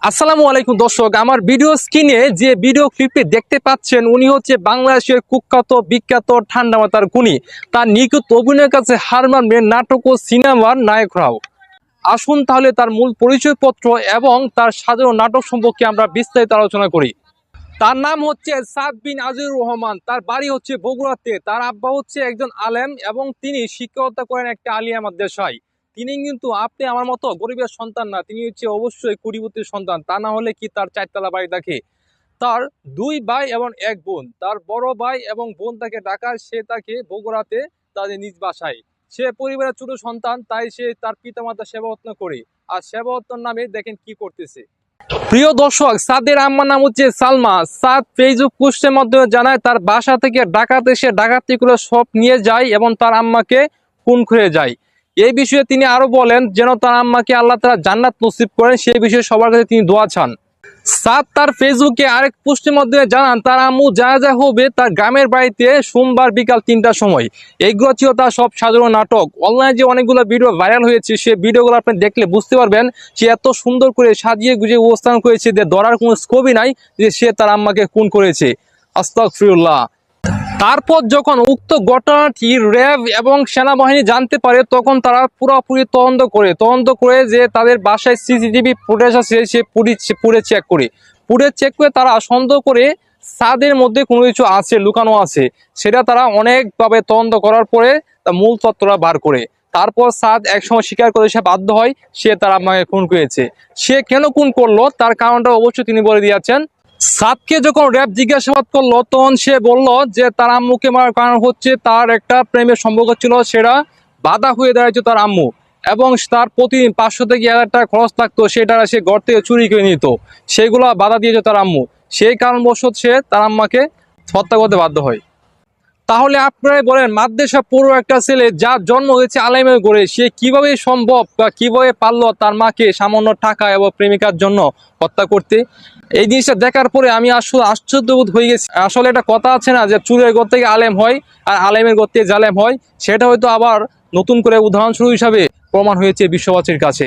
আসসালামু আলাইকুম দর্শক, আমার ভিডিও স্ক্রিনে যে ভিডিও ক্লিপে দেখতে পাচ্ছেন উনি হচ্ছে বাংলাদেশের কুখ্যাত বিখ্যাত ঠান্ডা মাথার গুণী। তার নিখুঁত অভিনয়ের কাছে হার মানবে নাটক ও সিনেমার নায়করাও। আসুন তাহলে তার মূল পরিচয়পত্র এবং তার সাধারণ নাটক সম্পর্কে আমরা বিস্তারিত আলোচনা করি। তার নাম হচ্ছে সাদ বিন আজিজুর রহমান। তার বাড়ি হচ্ছে বগুড়াতে। তার আব্বা হচ্ছে একজন আলেম এবং তিনি শিক্ষকতা করেন একটা আলিয়া মাদ্রাসায়। তিনি কিন্তু আপনি আমার মতো গরিবের সন্তান না, তিনি হচ্ছে অবশ্যই কোটিপতির সন্তান। তা না হলে কি তার চারতলা বাড়ি থাকে। তার দুই ভাই এবং এক বোন। তার বড় ভাই এবং বোন তাকে ঢাকায়, সে তাকে বগুড়াতে তাদের নিজ বাসায়। সে পরিবারের ছোট সন্তান, তাই সে তার পিতামাতা সেবা যত্ন করে। আর সেবা যত্নের নামে দেখেন কি করতেছে। প্রিয় দর্শক, সাদের আম্মার নাম হচ্ছে সালমা। সাদ ফেসবুক পোস্টের মাধ্যমে জানায় তার বাসা থেকে ডাকাত এসে ডাকাতি করে সব নিয়ে যায় এবং তার আম্মাকে খুন করে যায়। এই বিষয়ে তিনি আরো বলেন যেন তার আম্মাকে আল্লাহ তাআলা জান্নাত নসিব করেন, সেই বিষয়ে সবার কাছে তিনি দোয়া চান। সাদ তার ফেসবুকে আরেক পোস্টের মাধ্যমে জানান তার আম্মু জানাজা হবে তার গ্রামের বাড়িতে সোমবার বিকাল 3টার সময়। এইগুলো ছিল তার সব সাধারণ নাটক। অনলাইনে যে অনেকগুলো ভিডিও ভাইরাল হয়েছে, সেই ভিডিওগুলো আপনি দেখলে বুঝতে পারবেন সে এত সুন্দর করে সাজিয়ে গুজিয়ে উপস্থান করেছে যে ধরার কোনো স্কোপই নাই যে সে তার আম্মাকে খুন করেছে। আস্তাগফিরুল্লাহ। তারপর যখন উক্ত ঘটনাটি র্যাব এবং সেনাবাহিনী জানতে পারে, তখন তারা পুরোপুরি তদন্ত করে যে তাদের বাসায় সিসিটিভি ফুটেজ আছে সে পুরে চেক করে তারা সন্দেহ করে সাদের মধ্যে কোনো কিছু আছে, লুকানো আছে। সেটা তারা অনেকভাবে তদন্ত করার পরে তার মূল তথ্যটা বার করে। তারপর সাদ একসময় স্বীকার করে সে বাধ্য হয় সে তার আম্মাকে খুন করেছে। সে কেন খুন করলো তার কারণটা অবশ্যই তিনি বলে দিয়েছেন। সাদকে যখন র্যাব জিজ্ঞাসাবাদ করলো তখন সে বলল যে তার আম্মুকে মারার কারণ হচ্ছে তার একটা প্রেমের সম্পর্ক ছিল, সেটা বাধা হয়ে দাঁড়াইছে তার আম্মু। এবং তার প্রতিদিন 500 থেকে 1000 টাকা খরচ থাকতো, সেটা সে ঘর থেকে চুরি করে নিত। সেগুলো বাধা দিয়েছে তার আম্মু। সেই কারণবশত সে তার আম্মাকে হত্যা করতে বাধ্য হয়। তাহলে আপনারাই বলেন, মাদ্রাসা পুরো একটা ছেলে যার জন্ম হয়েছে আলেমের ঘরে, সে কিভাবে সম্ভব বা কিভাবে পারলো তার মাকে সামান্য টাকা এবং প্রেমিকার জন্য হত্যা করতে। এই জিনিসটা দেখার পরে আমি আসলে আশ্চর্যবোধ হয়ে গেছি। আসলে একটা কথা আছে না যে চুরের ঘর থেকে আলেম হয় আর আলেমের ঘর থেকে জালেম হয়, সেটা হয়তো আবার নতুন করে উদাহরণস্বরূপ হিসাবে প্রমাণ হয়েছে বিশ্ববাসীর কাছে।